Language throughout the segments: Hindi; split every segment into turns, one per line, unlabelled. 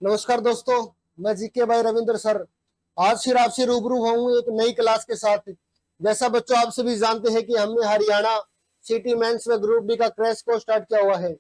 नमस्कार दोस्तों, मैं जीके भाई रविंद्र सर आज फिर आपसे रूबरू हूँ एक नई क्लास के साथ। जैसा बच्चों आप सभी जानते हैं कि हमने हरियाणा सिटी मेंस में ग्रुप डी का क्रैश कोर्स स्टार्ट किया हुआ है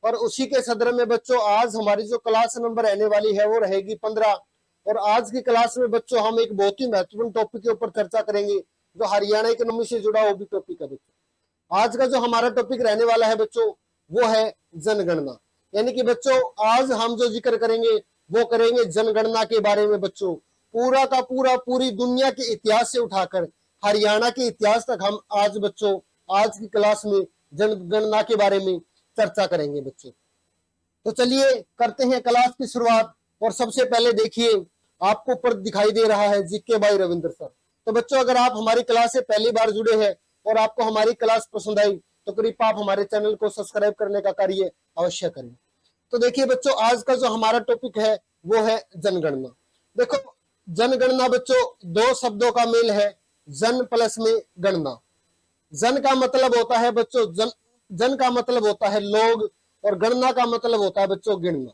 और उसी के सदर में बच्चों आज हमारी जो क्लास नंबर रहने वाली है वो रहेगी 15। और आज की क्लास में बच्चों हम एक बहुत ही महत्वपूर्ण टॉपिक के ऊपर चर्चा करेंगे जो हरियाणा इकोनॉमी से जुड़ा वो भी टॉपिक है बच्चों। आज का जो हमारा टॉपिक रहने वाला है बच्चों वो है जनगणना। यानी कि बच्चों आज हम जो जिक्र करेंगे वो करेंगे जनगणना के बारे में बच्चों। पूरा का पूरा पूरी दुनिया के इतिहास से उठाकर हरियाणा के इतिहास तक हम आज बच्चों आज की क्लास में जनगणना के बारे में चर्चा करेंगे बच्चों। तो चलिए करते हैं क्लास की शुरुआत। और सबसे पहले देखिए आपको ऊपर दिखाई दे रहा है जीके बाई रविंद्र सर। तो बच्चों अगर आप हमारी क्लास से पहली बार जुड़े हैं और आपको हमारी क्लास पसंद आई तो कृपया आप हमारे चैनल को सब्सक्राइब करने का कार्य अवश्य करें। तो देखिए बच्चों आज का जो हमारा टॉपिक है वो है जनगणना। देखो जनगणना बच्चों दो शब्दों का मेल है, जन प्लस में गणना। जन का मतलब होता है बच्चों जन का मतलब होता है लोग और गणना का मतलब होता है बच्चों गिनना।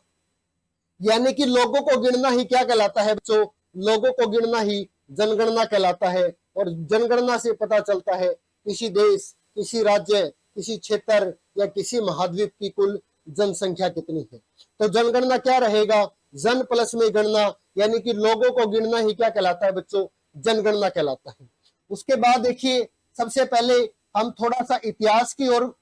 यानी कि लोगों को गिनना ही क्या कहलाता है बच्चों, लोगों को गिनना ही जनगणना कहलाता है। और जनगणना से पता चलता है किसी देश, किसी राज्य, किसी क्षेत्र या किसी महाद्वीप की कुल जनसंख्या कितनी है। तो जनगणना क्या रहेगा, जन प्लस में गणना, यानी कि लोगों को गिनना ही क्या कहलाता है बच्चों, जनगणना कहलाता है। उसके बाद देखिए सबसे पहले हम थोड़ा सा इतिहास की ओर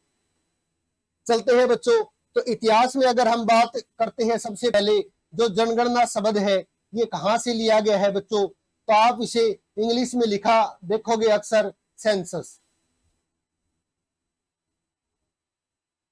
चलते हैं बच्चों। तो इतिहास में अगर हम बात करते हैं सबसे पहले जो जनगणना शब्द है ये कहां से लिया गया है बच्चों, तो आप इसे इंग्लिश में लिखा देखोगे अक्सर सेंसस।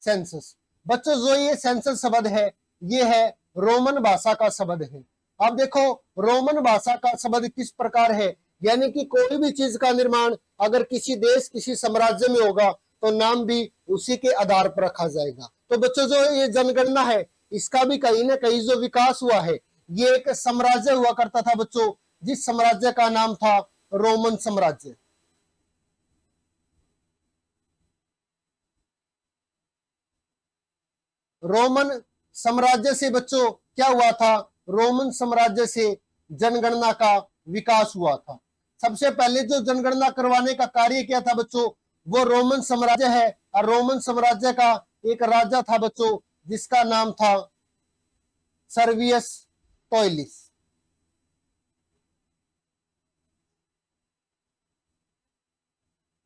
सेंसस बच्चों जो ये सेंसस शब्द है ये है रोमन भाषा का शब्द है। अब देखो रोमन भाषा का शब्द किस प्रकार है, यानी कि कोई भी चीज का निर्माण अगर किसी देश किसी साम्राज्य में होगा तो नाम भी उसी के आधार पर रखा जाएगा। तो बच्चों जो ये जनगणना है इसका भी कहीं ना कहीं जो विकास हुआ है ये एक साम्राज्य हुआ करता था बच्चों, जिस साम्राज्य का नाम था रोमन साम्राज्य। रोमन साम्राज्य से बच्चों क्या हुआ था, रोमन साम्राज्य से जनगणना का विकास हुआ था। सबसे पहले जो जनगणना करवाने का कार्य किया था बच्चों वो रोमन साम्राज्य है। और रोमन साम्राज्य का एक राजा था बच्चों जिसका नाम था सर्वियस टोइलिस।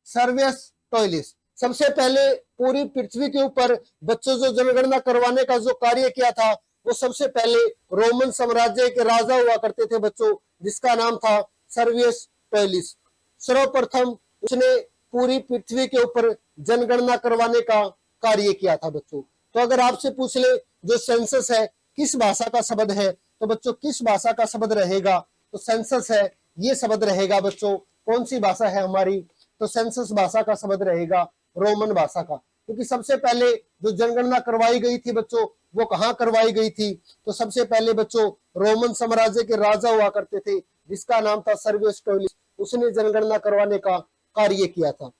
सर्वियस टोइलिस सबसे पहले पूरी पृथ्वी के ऊपर बच्चों जो जनगणना करवाने का जो कार्य किया था वो सबसे पहले रोमन साम्राज्य के राजा हुआ करते थे बच्चों जिसका नाम था सर्वियस टोइलिस। सर्वप्रथम उसने पूरी पृथ्वी के ऊपर जनगणना करवाने का कार्य किया था बच्चों। तो अगर आपसे पूछ ले जो सेंसस है किस भाषा का शब्द है तो बच्चों किस भाषा का शब्द रहेगा, तो सेंसस है ये शब्द रहेगा बच्चों कौन सी भाषा है हमारी, तो सेंसस भाषा का शब्द रहेगा रोमन भाषा का। क्योंकि सबसे पहले जो जनगणना करवाई गई थी बच्चों वो कहाँ करवाई गई थी, तो सबसे पहले बच्चों रोमन साम्राज्य के राजा हुआ करते थे जिसका नाम था सर्वियस टोइलिस, उसने जनगणना करवाने का कार्य किया था।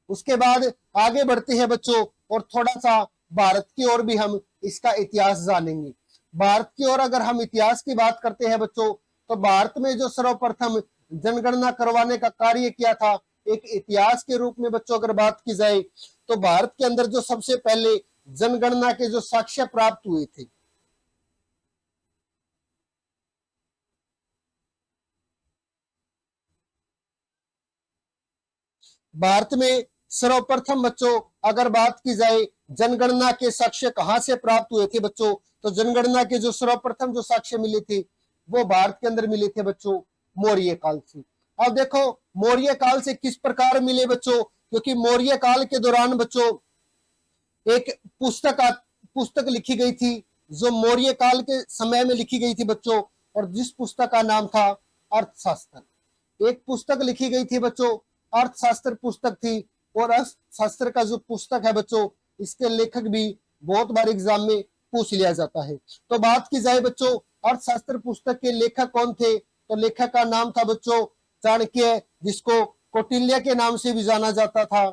उसके बाद आगे बढ़ते हैं बच्चों और थोड़ा सा भारत की ओर भी हम इसका इतिहास जानेंगे। भारत की ओर अगर हम इतिहास की बात करते हैं बच्चों तो भारत में जो सर्वप्रथम जनगणना करवाने का कार्य किया था एक इतिहास के रूप में बच्चों अगर बात की जाए तो भारत के अंदर जो सबसे पहले जनगणना के जो साक्ष्य प्राप्त हुए थे भारत में सर्वप्रथम बच्चों अगर बात की जाए जनगणना के साक्ष्य कहां से प्राप्त हुए थे बच्चों, तो जनगणना के जो सर्वप्रथम जो साक्ष्य मिले थे वो भारत के अंदर मिले थे बच्चों मौर्य काल से। अब देखो मौर्य काल से किस प्रकार मिले बच्चों, क्योंकि मौर्य काल के दौरान बच्चों एक पुस्तक लिखी गई थी जो मौर्य काल के समय में लिखी गई थी बच्चों, और जिस पुस्तक का नाम था अर्थशास्त्र। एक पुस्तक लिखी गई थी बच्चों अर्थशास्त्र पुस्तक थी। और अर्थशास्त्र का जो पुस्तक है बच्चों इसके लेखक भी बहुत बार एग्जाम में पूछ लिया जाता है। तो बात की जाए बच्चों अर्थशास्त्र पुस्तक के लेखक कौन थे, तो लेखक का नाम था बच्चों चाणक्य, जिसको कौटिल्य के नाम से भी जाना जाता था,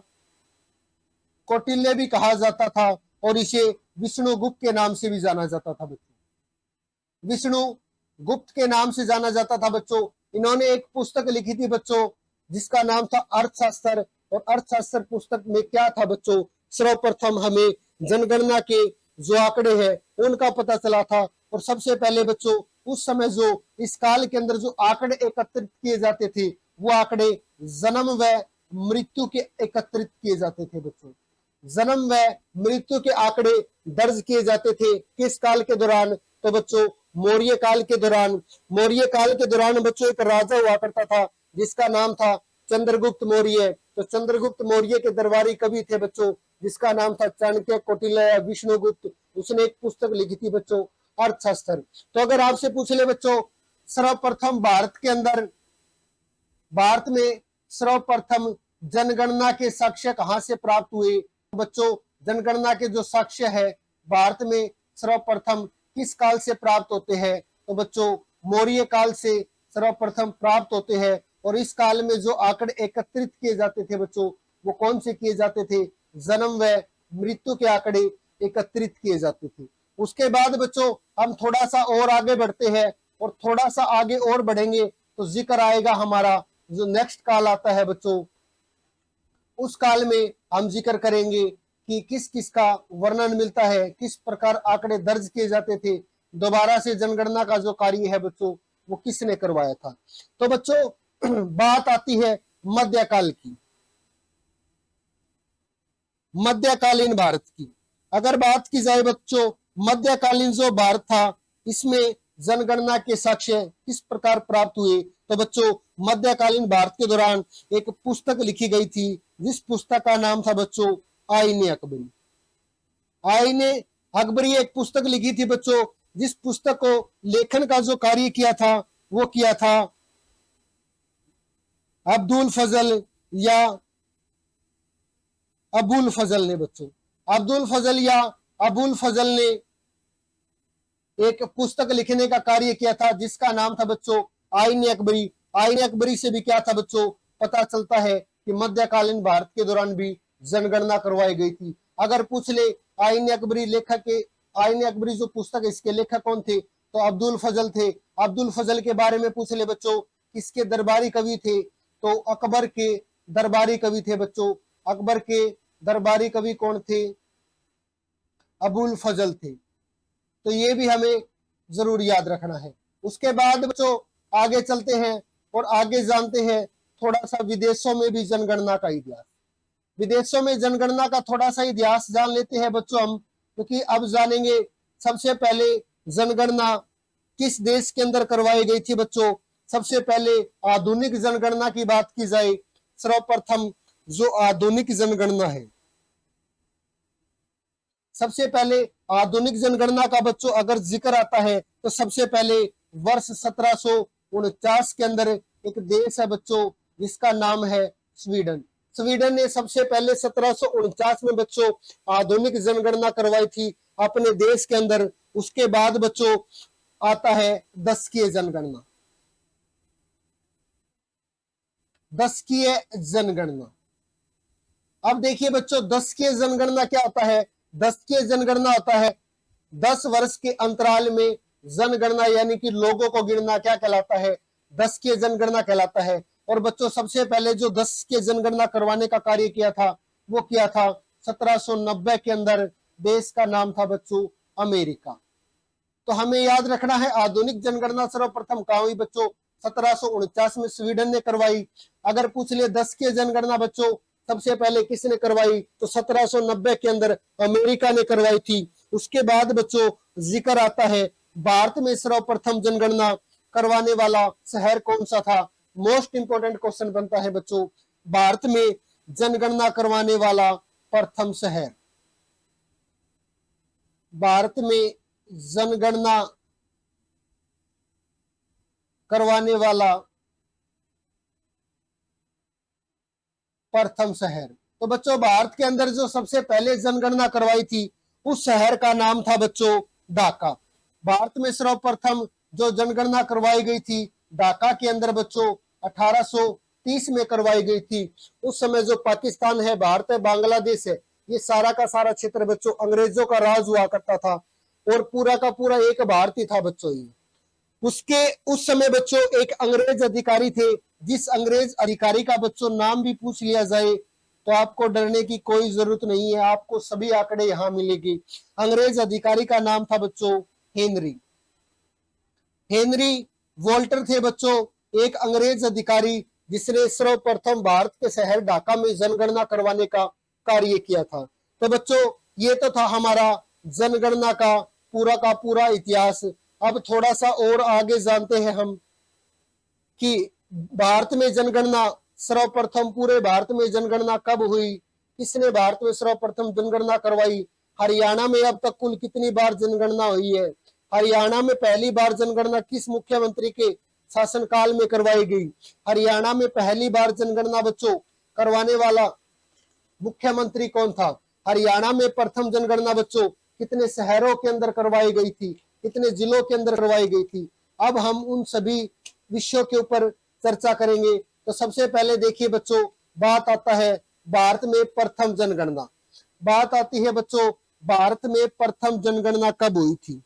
कौटिल्य भी कहा जाता था, और इसे विष्णुगुप्त के नाम से भी जाना जाता था बच्चों। विष्णु गुप्त के नाम से जाना जाता था बच्चों। इन्होंने एक पुस्तक लिखी थी बच्चों जिसका नाम था अर्थशास्त्र। और अर्थशास्त्र पुस्तक में क्या था बच्चों, सर्वप्रथम हमें जनगणना के जो आंकड़े हैं उनका पता चला था। और सबसे पहले बच्चों उस समय जो इस काल के अंदर जो आंकड़े एकत्रित किए जाते थे वो आंकड़े जन्म व मृत्यु के एकत्रित किए जाते थे बच्चों। जन्म व मृत्यु के आंकड़े दर्ज किए जाते थे किस काल के दौरान, तो बच्चों मौर्य काल के दौरान। मौर्य काल के दौरान बच्चों एक राजा हुआ करता था जिसका नाम था चंद्रगुप्त मौर्य। तो चंद्रगुप्त मौर्य के दरबारी कवि थे बच्चों जिसका नाम था चाणक्य, कौटिल्य या विष्णुगुप्त। उसने एक पुस्तक लिखी थी बच्चों अर्थशास्त्र। तो अगर आपसे पूछ ले बच्चों सर्वप्रथम भारत के अंदर, भारत में सर्वप्रथम जनगणना के साक्ष्य कहां से प्राप्त हुए, बच्चों जनगणना के जो साक्ष्य है भारत में सर्वप्रथम किस काल से प्राप्त होते हैं, तो बच्चों मौर्य काल से सर्वप्रथम प्राप्त होते हैं। और इस काल में जो आंकड़े एकत्रित किए जाते थे बच्चों वो कौन से किए जाते थे, जन्म व मृत्यु के आंकड़े एकत्रित किए जाते थे। उसके बाद बच्चों हम थोड़ा सा और आगे बढ़ते हैं और थोड़ा सा आगे और बढ़ेंगे तो जिक्र आएगा हमारा जो नेक्स्ट काल आता है बच्चों, उस काल में हम जिक्र करेंगे कि किस किस का वर्णन मिलता है, किस प्रकार आंकड़े दर्ज किए जाते थे, दोबारा से जनगणना का जो कार्य है बच्चों वो किसने करवाया था। तो बच्चों बात आती है मध्यकाल की, मध्यकालीन भारत की। अगर बात की जाए बच्चों मध्यकालीन जो भारत था इसमें जनगणना के साक्ष्य किस प्रकार प्राप्त हुए, तो बच्चों मध्यकालीन भारत के दौरान एक पुस्तक लिखी गई थी जिस पुस्तक का नाम था बच्चों आईने अकबरी। आईने अकबरी एक पुस्तक लिखी थी बच्चों जिस पुस्तक को लेखन का जो कार्य किया था वो किया था अब्दुल फजल या अबुल फजल ने बच्चों। अब्दुल फजल या अबुल फजल ने एक पुस्तक लिखने का कार्य किया था जिसका नाम था बच्चों आईने अकबरी। आईने अकबरी से भी क्या था बच्चों पता चलता है कि मध्यकालीन भारत के दौरान भी जनगणना करवाई गई थी। अगर पूछ ले आईने अकबरी लेखक के, आईने अकबरी जो पुस्तक है इसके लेखक कौन थे, तो अब्दुल फजल थे। अब्दुल फजल के बारे में पूछ ले बच्चों किसके दरबारी कवि थे, तो अकबर के दरबारी कवि थे बच्चों। अकबर के दरबारी कवि कौन थे, अबुल फजल थे। तो ये भी हमें जरूर याद रखना है। उसके बाद बच्चों आगे चलते हैं और आगे जानते हैं थोड़ा सा विदेशों में भी जनगणना का इतिहास। विदेशों में जनगणना का थोड़ा सा इतिहास जान लेते हैं बच्चों हम, क्योंकि अब जानेंगे सबसे पहले जनगणना किस देश के अंदर करवाई गई थी बच्चों। सबसे पहले आधुनिक जनगणना की बात की जाए, सर्वप्रथम जो आधुनिक जनगणना है, सबसे पहले आधुनिक जनगणना का बच्चों अगर जिक्र आता है तो सबसे पहले वर्ष 1749 के अंदर एक देश है बच्चों जिसका नाम है स्वीडन। स्वीडन ने सबसे पहले 1749 में बच्चों आधुनिक जनगणना करवाई थी अपने देश के अंदर। उसके बाद बच्चों आता है दशकीय जनगणना। दशकीय जनगणना, अब देखिए बच्चों दशकीय जनगणना क्या होता है। दशकीय जनगणना होता है 10 वर्ष के अंतराल में जनगणना यानी कि लोगों को गिनना क्या कहलाता है, दशकीय जनगणना कहलाता है। और बच्चों सबसे पहले जो दशकीय जनगणना करवाने का कार्य किया था वो किया था 1790 के अंदर। देश का नाम था बच्चों अमेरिका। तो हमें याद रखना है आधुनिक जनगणना सर्वप्रथम कहाँ हुई बच्चों, 1749 में स्वीडन ने करवाई। अगर पूछ ले दशकीय जनगणना बच्चों सबसे पहले किसने करवाई, तो 1790 के अंदर अमेरिका ने करवाई थी। उसके बाद बच्चों जिक्र आता है भारत में सर्वप्रथम जनगणना करवाने वाला शहर कौन सा था। मोस्ट इंपोर्टेंट क्वेश्चन बनता है बच्चों, भारत में जनगणना करवाने वाला प्रथम शहर, भारत में जनगणना करवाने वाला प्रथम शहर। तो बच्चों भारत के अंदर जो सबसे पहले जनगणना करवाई थी उस शहर का नाम था बच्चों ढाका। भारत में सर्वप्रथम जो जनगणना करवाई गई थी ढाका के अंदर बच्चों 1830 में करवाई गई थी। उस समय जो पाकिस्तान है, भारत है, बांग्लादेश है, ये सारा का सारा क्षेत्र बच्चों अंग्रेजों का राज हुआ करता था। और पूरा का पूरा एक भारतीय था बच्चों। ये उसके उस समय बच्चों एक अंग्रेज अधिकारी थे, जिस अंग्रेज अधिकारी का बच्चों नाम भी पूछ लिया जाए तो आपको डरने की कोई जरूरत नहीं है, आपको सभी आंकड़े यहां मिलेगी। अंग्रेज अधिकारी का नाम था बच्चों हेनरी। हेनरी वोल्टर थे बच्चों, एक अंग्रेज अधिकारी जिसने सर्वप्रथम भारत के शहर ढाका में जनगणना करवाने का कार्य किया था। तो बच्चों ये तो था हमारा जनगणना का पूरा इतिहास। अब थोड़ा सा और आगे जानते हैं हम कि भारत में जनगणना सर्वप्रथम पूरे भारत में जनगणना कब हुई, किसने भारत में सर्वप्रथम जनगणना करवाई, हरियाणा में अब तक कुल कितनी बार जनगणना हुई है, हरियाणा में पहली बार जनगणना किस मुख्यमंत्री के शासनकाल में करवाई गई, हरियाणा में पहली बार जनगणना बच्चों करवाने वाला मुख्यमंत्री कौन था, हरियाणा में प्रथम जनगणना बच्चों कितने शहरों के अंदर करवाई गई थी, कितने जिलों के अंदर करवाई गई थी। अब हम उन सभी विषयों के ऊपर चर्चा करेंगे। तो सबसे पहले देखिए बच्चों, बात आता है भारत में प्रथम जनगणना। बात आती है बच्चों, भारत में प्रथम जनगणना कब हुई थी।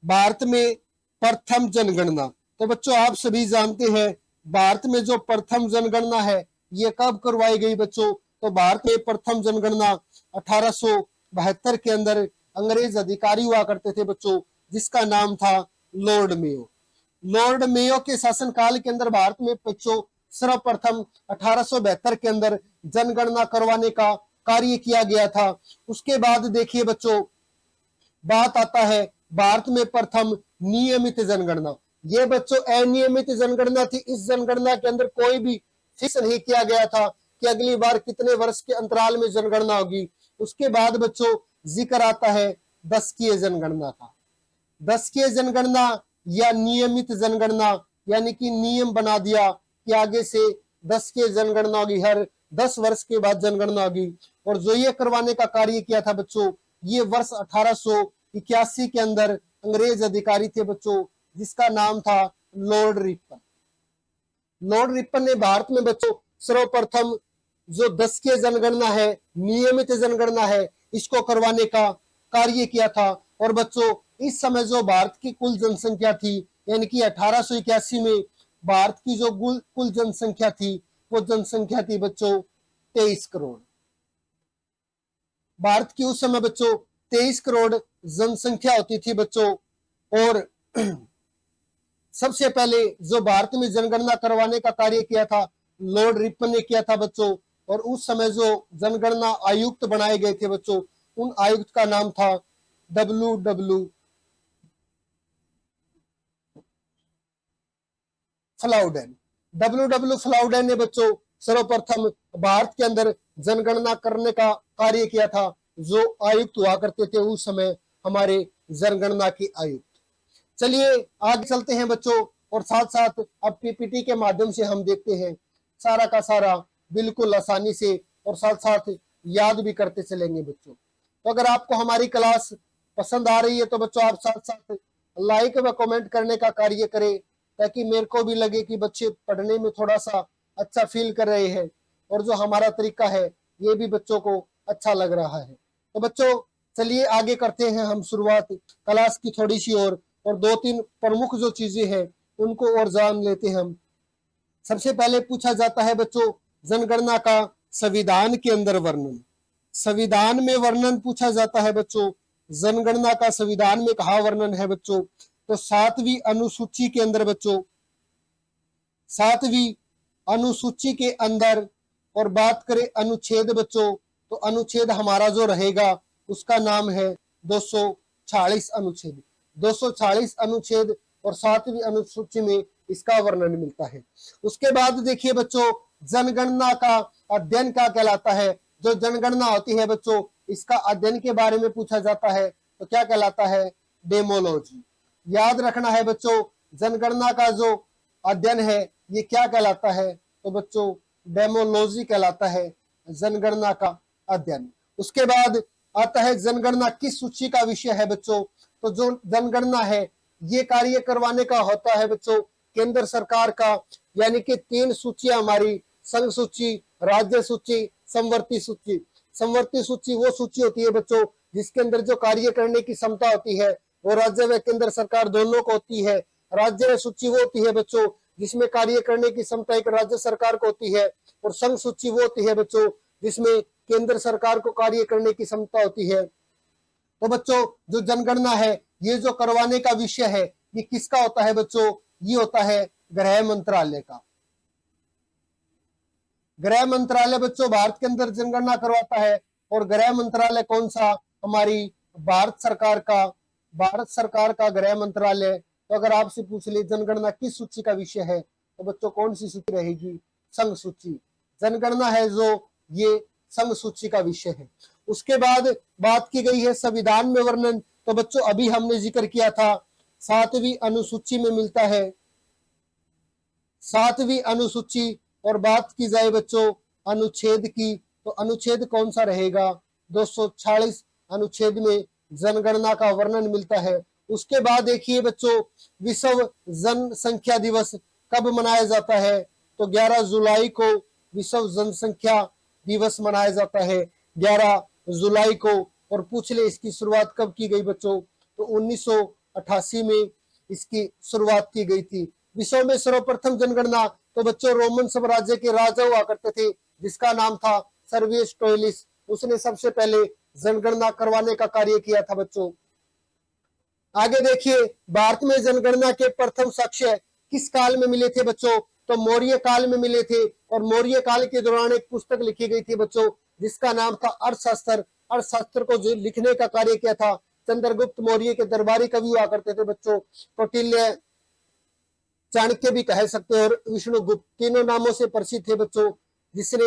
भारत में प्रथम जनगणना, तो बच्चों आप सभी जानते हैं भारत में जो प्रथम जनगणना है ये कब करवाई गई बच्चों। तो भारत में प्रथम जनगणना 1872 के अंदर अंग्रेज अधिकारी हुआ करते थे बच्चों, जिसका नाम था लॉर्ड मेयो। लॉर्ड मेयो के शासनकाल के अंदर भारत में बच्चों सर्वप्रथम 1872 के अंदर जनगणना करवाने का कार्य किया गया था। उसके बाद देखिए बच्चों, बात आता है भारत में प्रथम नियमित जनगणना। ये बच्चों अनियमित जनगणना थी। इस जनगणना के अंदर कोई भी फिक्स नहीं किया गया था कि अगली बार कितने वर्ष के अंतराल में जनगणना होगी। उसके बाद बच्चों जिक्र आता है दशकीय जनगणना का। दशकीय जनगणना या नियमित जनगणना, यानी कि नियम बना दिया कि आगे से दशकीय जनगणना होगी, हर 10 वर्ष के बाद जनगणना होगी। और जो ये करवाने का कार्य किया था बच्चों, ये वर्ष 1881 के अंदर अंग्रेज अधिकारी थे बच्चों, जिसका नाम था लॉर्ड रिपन। लॉर्ड रिपन ने भारत में बच्चों सर्वप्रथम जो दशकीय जनगणना है, नियमित जनगणना है, इसको करवाने का कार्य किया था। और बच्चों इस समय जो भारत की कुल जनसंख्या थी, यानी कि 1881 में भारत की जो कुल जनसंख्या थी वो जनसंख्या थी बच्चों 23 करोड़। भारत की उस समय बच्चों 23 करोड़ जनसंख्या होती थी बच्चों। और सबसे पहले जो भारत में जनगणना करवाने का कार्य किया था लॉर्ड रिपन ने किया था बच्चों। और उस समय जो जनगणना आयुक्त बनाए गए थे बच्चों, उन आयुक्त का नाम था W.W. फ्लाउडेन। W.W. फ्लाउडेन ने बच्चों सर्वप्रथम भारत के अंदर जनगणना करने का कार्य किया था। जो आयुक्त हुआ करते थे उस समय हमारे जनगणना के आयुक्त। चलिए आगे चलते हैं बच्चों, और साथ साथ अब पीपीटी के माध्यम से हम देखते हैं सारा का सारा बिल्कुल आसानी से, और साथ साथ याद भी करते चलेंगे बच्चों। तो अगर आपको हमारी क्लास पसंद आ रही है तो बच्चों आप साथ साथ लाइक व कमेंट करने का कार्य करें, ताकि मेरे को भी लगे कि बच्चे पढ़ने में थोड़ा सा अच्छा फील कर रहे हैं, और जो हमारा तरीका है ये भी बच्चों को अच्छा लग रहा है। तो बच्चों चलिए आगे करते हैं हम शुरुआत क्लास की थोड़ी सी और 2-3 प्रमुख जो चीजें हैं उनको और जान लेते हैं हम। सबसे पहले पूछा जाता है बच्चों जनगणना का संविधान के अंदर वर्णन। संविधान में वर्णन पूछा जाता है बच्चों, जनगणना का संविधान में कहा वर्णन है बच्चों। तो 7वीं अनुसूची के अंदर बच्चों, 7वीं अनुसूची के अंदर, और बात करें अनुच्छेद बच्चों, तो अनुच्छेद हमारा जो रहेगा उसका नाम है 246 अनुच्छेद। 246 अनुच्छेद और 7वीं अनुसूची में इसका वर्णन मिलता है। उसके बाद देखिए बच्चों जनगणना का अध्ययन क्या कहलाता है। जो जनगणना होती है बच्चों, इसका अध्ययन के बारे में पूछा जाता है तो क्या कहलाता है, डेमोलॉजी। याद रखना है बच्चों, जनगणना का जो अध्ययन है ये क्या कहलाता है, तो बच्चों डेमोलॉजी कहलाता है, जनगणना का अध्ययन। उसके बाद आता है जनगणना किस सूची का विषय है बच्चों। तो जो जनगणना है ये कार्य करवाने का होता है बच्चों केंद्र सरकार का, यानी कि 3 सूचियां हमारी, संघ सूची, राज्य सूची, समवर्ती सूची। समवर्ती सूची वो सूची होती है बच्चों जिसके अंदर जो कार्य करने की क्षमता होती है वो राज्य व केंद्र सरकार दोनों को होती है। राज्य सूची वो होती है बच्चों जिसमें कार्य करने की क्षमता एक राज्य सरकार को होती है, और संघ सूची वो होती है बच्चों जिसमें केंद्र सरकार को कार्य करने की क्षमता होती है। तो बच्चों जो जनगणना है ये जो करवाने का विषय है ये किसका होता है बच्चों? ये होता है गृह मंत्रालय का। गृह मंत्रालय बच्चों भारत के अंदर जनगणना करवाता है। और गृह मंत्रालय कौन सा? हमारी भारत सरकार का गृह मंत्रालय। तो अगर आपसे पूछ ले जनगणना किस सूची का विषय है तो बच्चों कौन सी सूची रहेगी? संघ सूची। जनगणना है जो ये संघ सूची का विषय है। उसके बाद बात की गई है संविधान में वर्णन। तो बच्चों अभी हमने जिक्र किया था 7वीं अनुसूची में मिलता है, 7वीं अनुसूची। और बात की जाए बच्चों अनुच्छेद की तो अनुच्छेद कौन सा रहेगा? 246 अनुच्छेद में जनगणना का वर्णन मिलता है। उसके बाद देखिए बच्चों विश्व जनसंख्या दिवस कब मनाया जाता है? तो 11 जुलाई को विश्व जनसंख्या दिवस मनाया जाता है, 11 जुलाई को। और पूछ ले इसकी शुरुआत कब की गई बच्चों? तो 1988 में इसकी शुरुआत की गई थी। विश्व में सर्वप्रथम जनगणना तो बच्चों रोमन साम्राज्य के राजा हुआ करते थे जिसका नाम था सर्वियस टोइलिस। उसने सबसे पहले जनगणना करवाने का कार्य किया था बच्चों। आगे देखिए भारत में जनगणना के प्रथम साक्ष्य किस काल में मिले थे बच्चों? तो मौर्य काल में मिले थे। और मौर्य काल के दौरान एक पुस्तक लिखी गई थी बच्चों जिसका नाम था अर्थशास्त्र। अर्थशास्त्र को जो लिखने का कार्य किया था चंद्रगुप्त मौर्य के दरबारी कवि हुआ करते थे बच्चों। कौटिल्य, चाणक्य भी कह सकते हैं, और विष्णुगुप्त, तीनों नामों से प्रसिद्ध थे बच्चों जिसने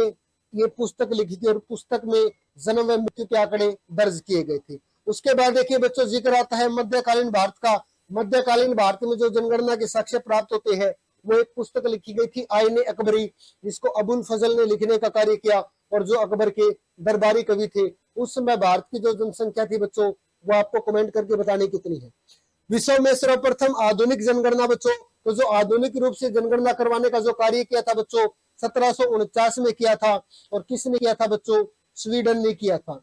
ये पुस्तक लिखी थी। और पुस्तक में जन्म व मृत्यु के आंकड़े दर्ज किए गए थे। उसके बाद देखिए बच्चों जिक्र आता है मध्यकालीन भारत का। मध्यकालीन भारत में जो जनगणना के साक्ष्य प्राप्त होते हैं वो एक पुस्तक लिखी गई थी आईने अकबरी, जिसको अबुल फजल ने लिखने का कार्य किया, और जो अकबर के दरबारी कवि थे। उस समय भारत की जो जनसंख्या थी बच्चों वो आपको कमेंट करके बताने कितनी है। विश्व में सर्वप्रथम आधुनिक जनगणना बच्चों, तो जो आधुनिक रूप से जनगणना करवाने का जो कार्य किया था बच्चों 1749 में किया था। और किसने किया था बच्चों? स्वीडन ने किया था।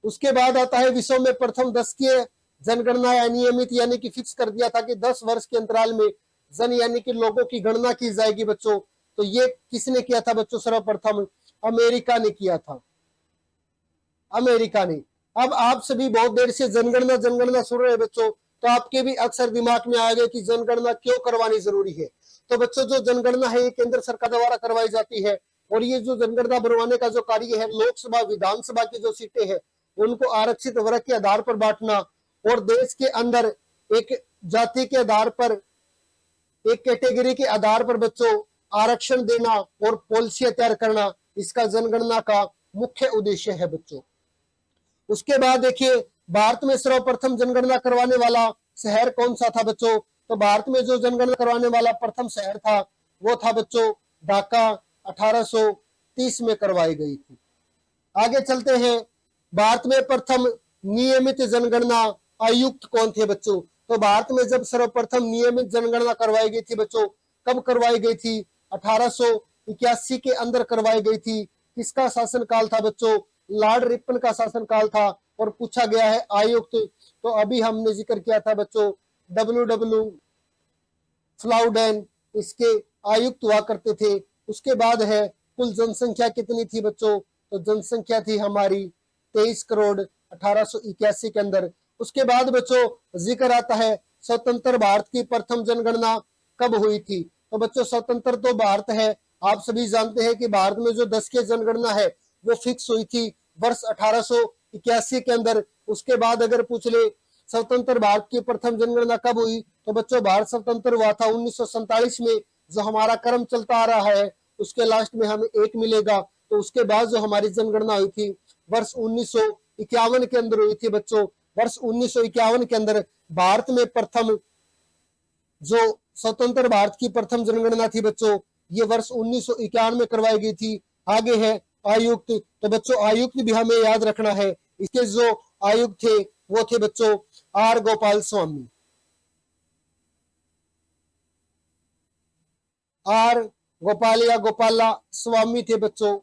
उसके बाद आता है विश्व में प्रथम दशकीय जनगणना अनियमित यानी कि फिक्स कर दिया था कि 10 वर्ष के अंतराल में जन यानी कि लोगों की गणना की जाएगी बच्चों। तो ये किसने किया था बच्चों? सर्वप्रथम अमेरिका ने किया था, अमेरिका ने। अब आप सभी बहुत देर से जनगणना जनगणना सुन रहे हैं बच्चों, तो आपके भी अक्सर दिमाग में आ गए कि जनगणना क्यों करवानी जरूरी है। तो बच्चों जो जनगणना है ये केंद्र सरकार द्वारा करवाई जाती है। और ये जो जनगणना बनवाने का जो कार्य है लोकसभा विधानसभा की जो सीटें हैं उनको आरक्षित वर्ग के आधार पर बांटना, और देश के अंदर एक जाति के आधार पर, एक कैटेगरी के आधार पर बच्चों आरक्षण देना और पॉलिसी तैयार करना, इसका जनगणना का मुख्य उद्देश्य है बच्चों। उसके बाद देखिए भारत में सर्वप्रथम जनगणना करवाने वाला शहर कौन सा था बच्चों? तो भारत में जो जनगणना करवाने वाला प्रथम शहर था वो था बच्चों ढाका, 1830 में करवाई गई थी। आगे चलते हैं, भारत में प्रथम नियमित जनगणना आयुक्त कौन थे बच्चों? तो भारत में जब सर्वप्रथम नियमित जनगणना करवाई गई थी बच्चों, कब करवाई गई थी? 1881 के अंदर करवाई गई थी। किसका शासनकाल था बच्चों? लॉर्ड रिपन का शासनकाल था। और पूछा गया है आयुक्त, तो अभी हमने जिक्र किया था बच्चों डब्ल्यू फ्लाउडेन इसके आयुक्त हुआ करते थे। उसके बाद है कुल जनसंख्या कितनी थी बच्चों? तो जनसंख्या थी हमारी 23 करोड़ 1881 के अंदर। उसके बाद बच्चों जिक्र आता है स्वतंत्र भारत की प्रथम जनगणना कब हुई थी? तो बच्चों स्वतंत्र तो भारत है, आप सभी जानते हैं कि भारत में जो 10 की जनगणना है वो फिक्स हुई थी वर्ष 1881 के अंदर। उसके बाद अगर पूछ ले स्वतंत्र भारत की प्रथम जनगणना कब हुई, तो बच्चों भारत स्वतंत्र हुआ था 1947 में। जो हमारा क्रम चलता आ रहा है उसके लास्ट में हमें 1 मिलेगा। तो उसके बाद जो हमारी जनगणना हुई थी वर्ष 1951 के अंदर हुई थी बच्चों। वर्ष 1951 के अंदर भारत में प्रथम जो स्वतंत्र भारत की प्रथम जनगणना थी बच्चों ये वर्ष 1951 में करवाई गई थी। आगे है आयुक्त, तो बच्चों आयुक्त भी हमें याद रखना है। इसके जो आयुक्त थे वो थे बच्चों आर गोपाल स्वामी, आर गोपाल या गोपाला स्वामी थे बच्चों।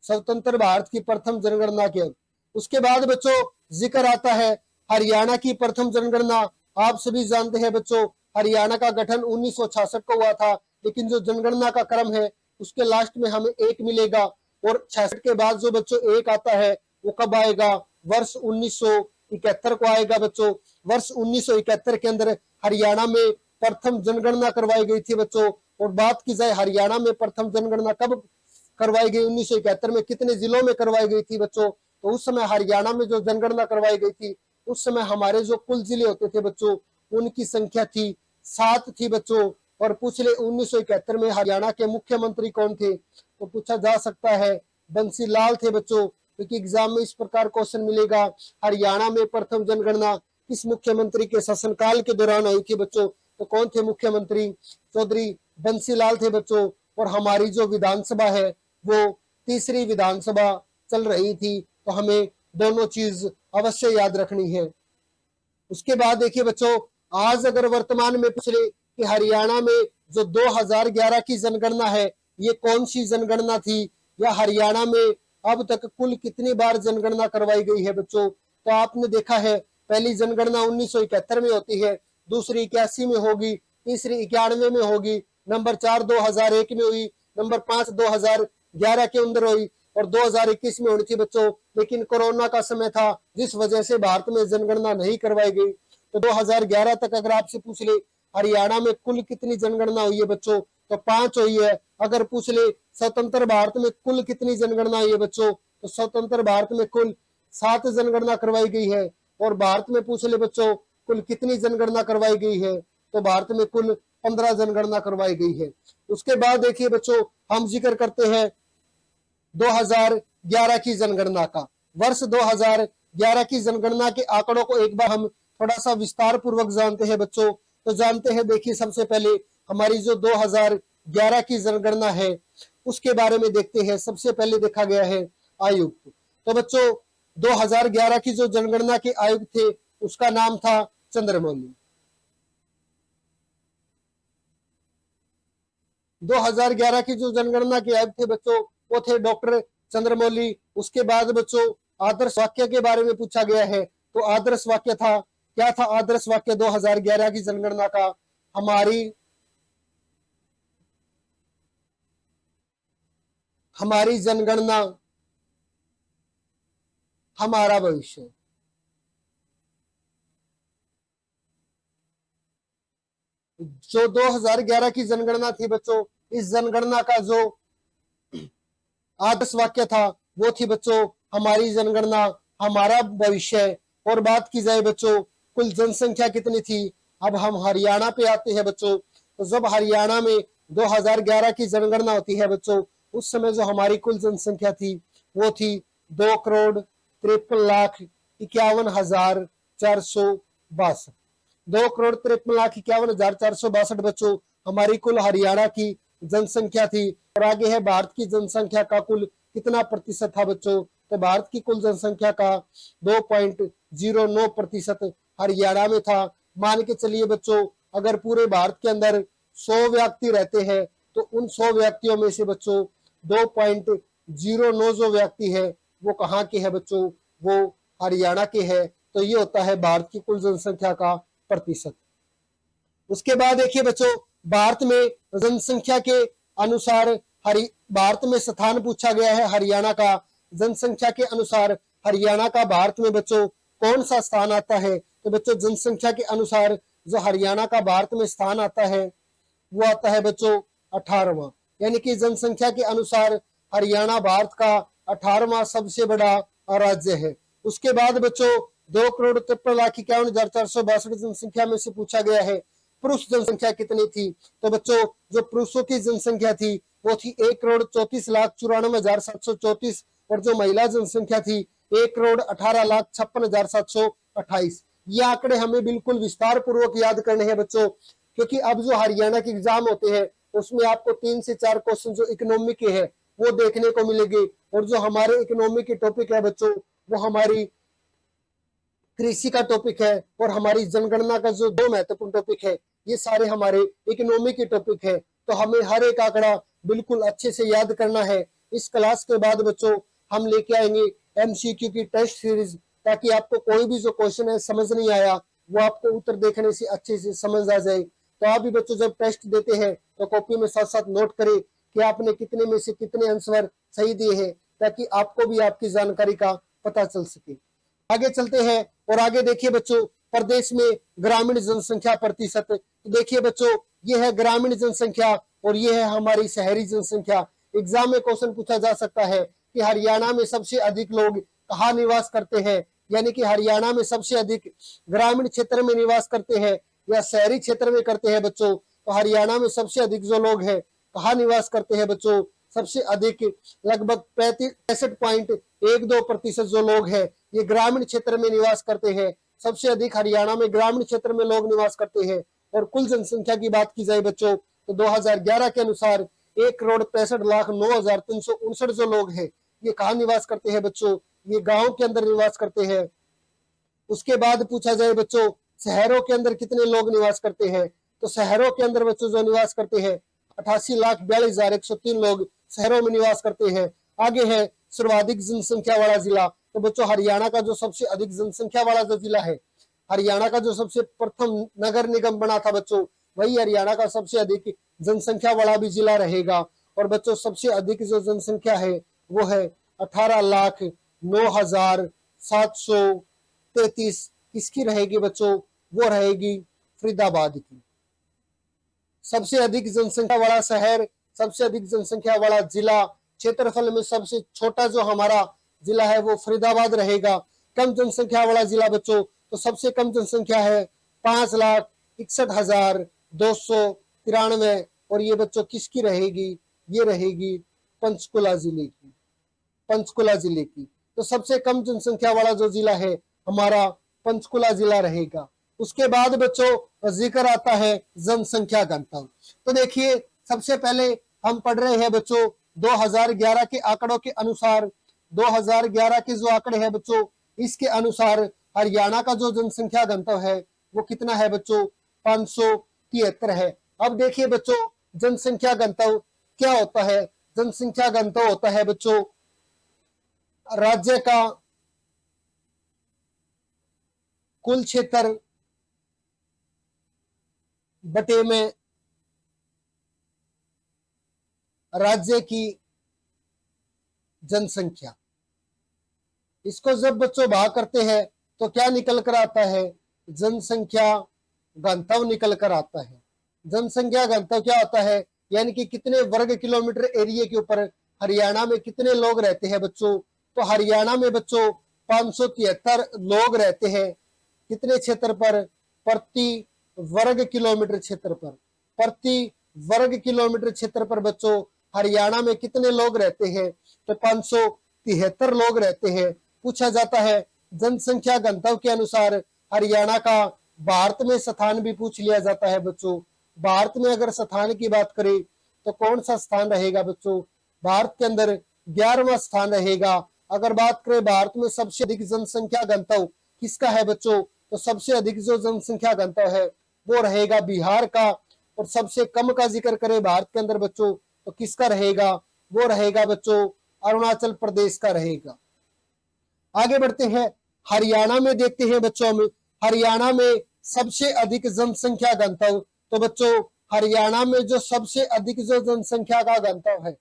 स्वतंत्र भारत की प्रथम जनगणना के। उसके बाद बच्चों जिक्र आता है हरियाणा की प्रथम जनगणना। आप सभी जानते हैं बच्चों हरियाणा का गठन 1966 को हुआ था, लेकिन जो जनगणना का क्रम है उसके लास्ट में हमें एक मिलेगा, और 66 के बाद जो बच्चों एक आता है वो कब आएगा, वर्ष 1971 को आएगा बच्चों। वर्ष 1971 के अंदर हरियाणा में प्रथम जनगणना करवाई गई थी बच्चों। और बात की जाए हरियाणा में प्रथम जनगणना कब करवाई गई, 1971 में कितने जिलों में करवाई गई थी बच्चों, तो उस समय हरियाणा में जो जनगणना करवाई गई थी उस समय हमारे जो कुल जिले होते थे बच्चों उनकी संख्या थी 7 थी बच्चों। और पूछ ले 1971 में हरियाणा के मुख्यमंत्री कौन थे, तो पूछा जा सकता है बंसी लाल थे बच्चों, क्योंकि एग्जाम में इस प्रकार क्वेश्चन मिलेगा हरियाणा में प्रथम जनगणना किस मुख्यमंत्री के शासनकाल के दौरान हुई थी बच्चों, तो कौन थे मुख्यमंत्री, चौधरी बंसी लाल थे बच्चों। और हमारी जो विधानसभा है वो तीसरी विधानसभा चल रही थी, तो हमें दोनों चीज अवश्य याद रखनी है। उसके बाद देखिए बच्चों आज अगर वर्तमान में पूछ ले कि हरियाणा में जो 2011 की जनगणना है ये कौन सी जनगणना थी, या हरियाणा में अब तक कुल कितनी बार जनगणना करवाई गई है बच्चों, तो आपने देखा है पहली जनगणना 1971 में होती है, दूसरी 81 में होगी, तीसरी 91 में होगी, नंबर 4 2001 में हुई, नंबर 5 2011 के अंदर हुई, और 2021 में होनी थी बच्चों, लेकिन कोरोना का समय था जिस वजह से भारत में जनगणना नहीं करवाई गई। तो 2011 तक अगर आपसे पूछ ले हरियाणा में कुल कितनी जनगणना हुई है बच्चों, तो 5 हुई है। अगर पूछ ले स्वतंत्र भारत में कुल कितनी जनगणना हुई है बच्चों, तो स्वतंत्र भारत में कुल 7 जनगणना करवाई गई है। और भारत में पूछ ले बच्चों कुल कितनी जनगणना करवाई गई है, तो भारत में कुल 15 जनगणना करवाई गई है। उसके बाद देखिए बच्चों हम जिक्र करते हैं 2011 की जनगणना का। वर्ष 2011 की जनगणना के आंकड़ों को एक बार हम थोड़ा सा विस्तार पूर्वक जानते हैं बच्चों। तो जानते हैं देखिए सबसे पहले हमारी जो 2011 की जनगणना है उसके बारे में देखते हैं। सबसे पहले देखा गया है आयुक्त। तो बच्चों 2011 की जो जनगणना के आयुक्त थे उसका नाम था चंद्रमौली। 2011 की जो जनगणना के आयुक्त थे बच्चों वो थे डॉक्टर चंद्रमौली। उसके बाद बच्चों आदर्श वाक्य के बारे में पूछा गया है, तो आदर्श वाक्य था, क्या था आदर्श वाक्य 2011 की जनगणना का, हमारी जनगणना हमारा भविष्य। जो 2011 की जनगणना थी बच्चों इस जनगणना का जो आदर्श वाक्य था वो थी बच्चों हमारी जनगणना हमारा भविष्य। और बात की जाए बच्चों कुल जनसंख्या कितनी थी, अब हम हरियाणा पे आते हैं बच्चों। तो जब हरियाणा में 2011 की जनगणना होती है बच्चों उस समय जो हमारी कुल जनसंख्या थी वो थी 2,53,51,462। 2,53,51,462 बच्चों हमारी कुल हरियाणा की जनसंख्या थी। और आगे है भारत की जनसंख्या का कुल कितना प्रतिशत था बच्चों, तो भारत की कुल जनसंख्या का 2.09% हरियाणा में था। मान के चलिए बच्चों अगर पूरे भारत के अंदर 100 व्यक्ति रहते हैं तो उन 100 व्यक्तियों में से बच्चों 2.09 जो व्यक्ति है वो कहाँ के है बच्चों, वो हरियाणा के है। तो ये होता है भारत की कुल जनसंख्या का प्रतिशत। उसके बाद देखिए बच्चों भारत में जनसंख्या के अनुसार भारत में स्थान पूछा गया है हरियाणा का। जनसंख्या के अनुसार हरियाणा का भारत में बच्चों कौन सा स्थान आता है, तो बच्चों जनसंख्या के अनुसार जो हरियाणा का भारत में स्थान आता है वो आता है बच्चों 18वां। यानी कि जनसंख्या के अनुसार हरियाणा भारत का 18वां सबसे बड़ा राज्य है। उसके बाद बच्चों 2,53,51,462 जनसंख्या में से पूछा गया है पुरुष जनसंख्या कितनी थी, तो बच्चों जो पुरुषों की जनसंख्या थी वो थी 1,34,94,734 और जो महिला जनसंख्या थी 1,18,56,728। ये आंकड़े हमें बिल्कुल विस्तार पूर्वक याद करने हैं बच्चों, क्योंकि अब जो हरियाणा के एग्जाम होते हैं उसमें आपको 3 से 4 क्वेश्चन जो इकोनॉमी के है वो देखने को मिलेंगे। और जो हमारे इकोनॉमी के टॉपिक है बच्चों वो हमारी कृषि का टॉपिक है और हमारी जनगणना का जो 2 महत्वपूर्ण टॉपिक है ये सारे हमारे इकोनॉमी के टॉपिक है। तो हमें हर एक आंकड़ा बिल्कुल अच्छे से याद करना है। इस क्लास के बाद बच्चों हम लेके आएंगे एमसीक्यू की टेस्ट सीरीज, ताकि आपको कोई भी जो क्वेश्चन है समझ नहीं आया वो आपको उत्तर देखने से अच्छे से समझ आ जाए। तो आप भी बच्चों जब टेस्ट देते हैं तो कॉपी में साथ साथ नोट करें कि आपने कितने में से कितने आंसर सही दिए हैं, ताकि आपको भी आपकी जानकारी का पता चल सके। आगे चलते हैं और आगे देखिए बच्चों, प्रदेश में ग्रामीण जनसंख्या प्रतिशत। तो देखिए बच्चों, ये है ग्रामीण जनसंख्या और ये है हमारी शहरी जनसंख्या। एग्जाम में क्वेश्चन पूछा जा सकता है कि हरियाणा में सबसे अधिक लोग कहाँ निवास करते हैं, यानी कि हरियाणा में सबसे अधिक ग्रामीण क्षेत्र में निवास करते हैं या शहरी क्षेत्र में करते हैं बच्चों। तो हरियाणा में सबसे अधिक जो लोग हैं कहाँ निवास करते हैं बच्चों, सबसे अधिक लगभग 65.12% जो लोग हैं ये ग्रामीण क्षेत्र में निवास करते हैं। सबसे अधिक हरियाणा में ग्रामीण क्षेत्र में लोग निवास करते हैं। और कुल जनसंख्या की बात की जाए बच्चों तो 2011 के अनुसार 1,65,09,359 जो लोग हैं ये कहाँ निवास करते हैं बच्चों, ये गांव के अंदर निवास करते हैं। उसके बाद पूछा जाए बच्चों शहरों के अंदर कितने लोग निवास करते हैं, तो शहरों के अंदर बच्चों जो निवास करते हैं 88,42,103 लोग शहरों में निवास करते हैं। आगे है सर्वाधिक जनसंख्या वाला जिला। तो बच्चों हरियाणा का जो सबसे अधिक जनसंख्या वाला जो जिला है, हरियाणा का जो सबसे प्रथम नगर निगम बना था बच्चों, वही हरियाणा का सबसे अधिक जनसंख्या वाला भी जिला रहेगा। और बच्चों सबसे अधिक जो जनसंख्या है वो है 18,09,733। किसकी रहेगी बच्चों, वो रहेगी फरीदाबाद की। सबसे अधिक जनसंख्या वाला शहर, सबसे अधिक जनसंख्या वाला जिला, क्षेत्रफल में सबसे छोटा जो हमारा जिला है वो फरीदाबाद रहेगा। कम जनसंख्या वाला जिला बच्चों, तो सबसे कम जनसंख्या है 5,61,293। और ये बच्चों किसकी रहेगी, ये रहेगी पंचकुला जिले की, पंचकुला जिले की। तो सबसे कम जनसंख्या वाला जो जिला है हमारा पंचकुला जिला रहेगा। उसके बाद बच्चों जिक्र आता है जनसंख्या घनत्व। तो देखिए सबसे पहले हम पढ़ रहे हैं बच्चों 2011 के आंकड़ों के अनुसार, 2011 के जो आंकड़े हैं बच्चों इसके अनुसार हरियाणा का जो जनसंख्या घनत्व है वो कितना है बच्चों, 573 है। अब देखिए बच्चों जनसंख्या घनत्व क्या होता है, जनसंख्या घनत्व होता है बच्चों राज्य का कुल क्षेत्र बटे में राज्य की जनसंख्या। इसको जब बच्चों भाग करते हैं तो क्या निकल कर आता है, जनसंख्या घनत्व निकल कर आता है। जनसंख्या घनत्व क्या होता है, यानी कि कितने वर्ग किलोमीटर एरिया के ऊपर हरियाणा में कितने लोग रहते हैं बच्चों। तो हरियाणा में बच्चों 573 लोग रहते हैं। कितने क्षेत्र पर, प्रति वर्ग किलोमीटर क्षेत्र पर, प्रति वर्ग किलोमीटर क्षेत्र पर बच्चों हरियाणा में कितने लोग रहते हैं, तो 573 लोग रहते हैं। पूछा जाता है जनसंख्या घनत्व के अनुसार हरियाणा का भारत में स्थान भी पूछ लिया जाता है बच्चों। भारत में अगर स्थान की बात करें तो कौन सा स्थान रहेगा बच्चों, भारत के अंदर 11वां स्थान रहेगा। अगर बात करें भारत में सबसे अधिक जनसंख्या घनत्व किसका है बच्चों, तो सबसे अधिक जो जनसंख्या घनत्व है वो रहेगा बिहार का। और सबसे कम का जिक्र करें भारत के अंदर बच्चों तो किसका रहेगा, वो रहेगा बच्चों अरुणाचल प्रदेश का रहेगा। आगे बढ़ते हैं, हरियाणा में देखते हैं बच्चों में, हरियाणा में सबसे अधिक जनसंख्या घनत्व। तो बच्चों हरियाणा में जो सबसे अधिक जो जनसंख्या का घनत्व है,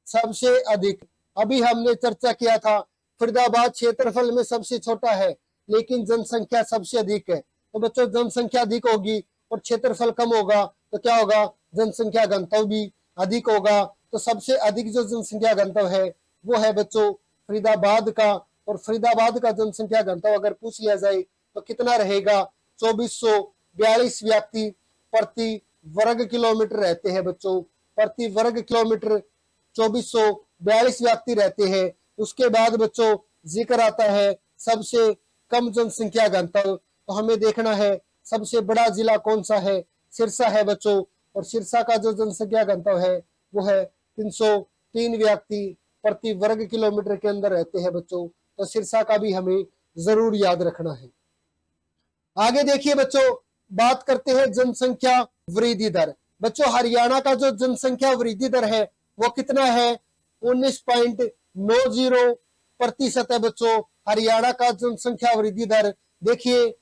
सबसे अधिक, अभी हमने चर्चा किया था फरीदाबाद क्षेत्रफल में सबसे छोटा है लेकिन जनसंख्या सबसे अधिक है। तो बच्चों जनसंख्या अधिक होगी और क्षेत्रफल कम होगा तो क्या होगा, जनसंख्या घनत्व भी अधिक होगा। तो सबसे अधिक जो जनसंख्या घनत्व है वो है बच्चों फरीदाबाद का। और फरीदाबाद का जनसंख्या घनत्व अगर पूछ लिया जाए तो कितना रहेगा, 2442 व्यक्ति प्रति वर्ग किलोमीटर रहते हैं बच्चों। प्रति वर्ग किलोमीटर 2442 व्यक्ति रहते हैं। उसके बाद बच्चों जिक्र आता है सबसे कम जनसंख्या घनत्व। तो हमें देखना है सबसे बड़ा जिला कौन सा है, सिरसा है बच्चों। और सिरसा का जो जनसंख्या घनत्व है वो है 303 व्यक्ति प्रति वर्ग किलोमीटर के अंदर रहते हैं बच्चों। तो सिरसा का भी हमें जरूर याद रखना है। आगे देखिए बच्चों बात करते हैं जनसंख्या वृद्धि दर। बच्चों हरियाणा का जो जनसंख्या वृद्धि दर है वो कितना है, 19.90% है बच्चों हरियाणा का जनसंख्या वृद्धि दर। देखिए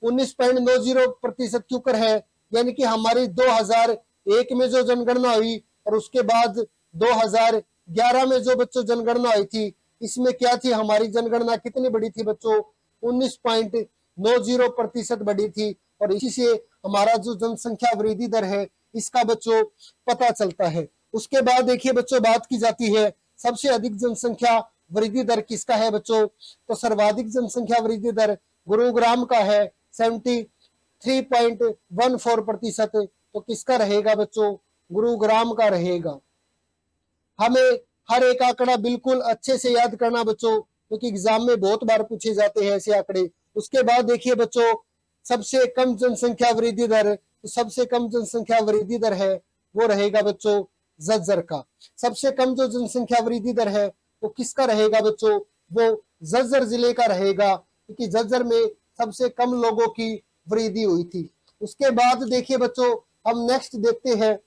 19.90% क्यों कर है, यानी कि हमारी 2001 में जो जनगणना हुई और उसके बाद 2011 में जो बच्चों जनगणना हुई थी, इसमें क्या थी, हमारी जनगणना कितनी बड़ी थी बच्चों, 19.90% बढ़ी थी। और इसी से हमारा जो जनसंख्या वृद्धि दर है इसका बच्चों पता चलता है। उसके बाद देखिए बच्चों बात की जाती है सबसे अधिक जनसंख्या वृद्धि दर किसका है बच्चों, तो सर्वाधिक जनसंख्या वृद्धि दर गुरुग्राम का है 73.14%। तो किसका रहेगा बच्चों, गुरुग्राम का रहेगा। हमें हर एक आंकड़ा बिल्कुल अच्छे से याद करना बच्चों, क्योंकि एग्जाम में बहुत बार पूछे जाते हैं ऐसे आंकड़े। उसके बाद देखिए बच्चों सबसे कम जनसंख्या वृद्धि दर, तो सबसे कम जनसंख्या वृद्धि दर है वो रहेगा बच्चों झज्जर का। सबसे कम जो जनसंख्या वृद्धि दर है वो किसका रहेगा बच्चों, वो झज्जर जिले का रहेगा, क्योंकि झज्जर में सबसे कम लोगों की वृद्धि हुई थी। उसके बाद देखिए बच्चों हम नेक्स्ट देखते हैं,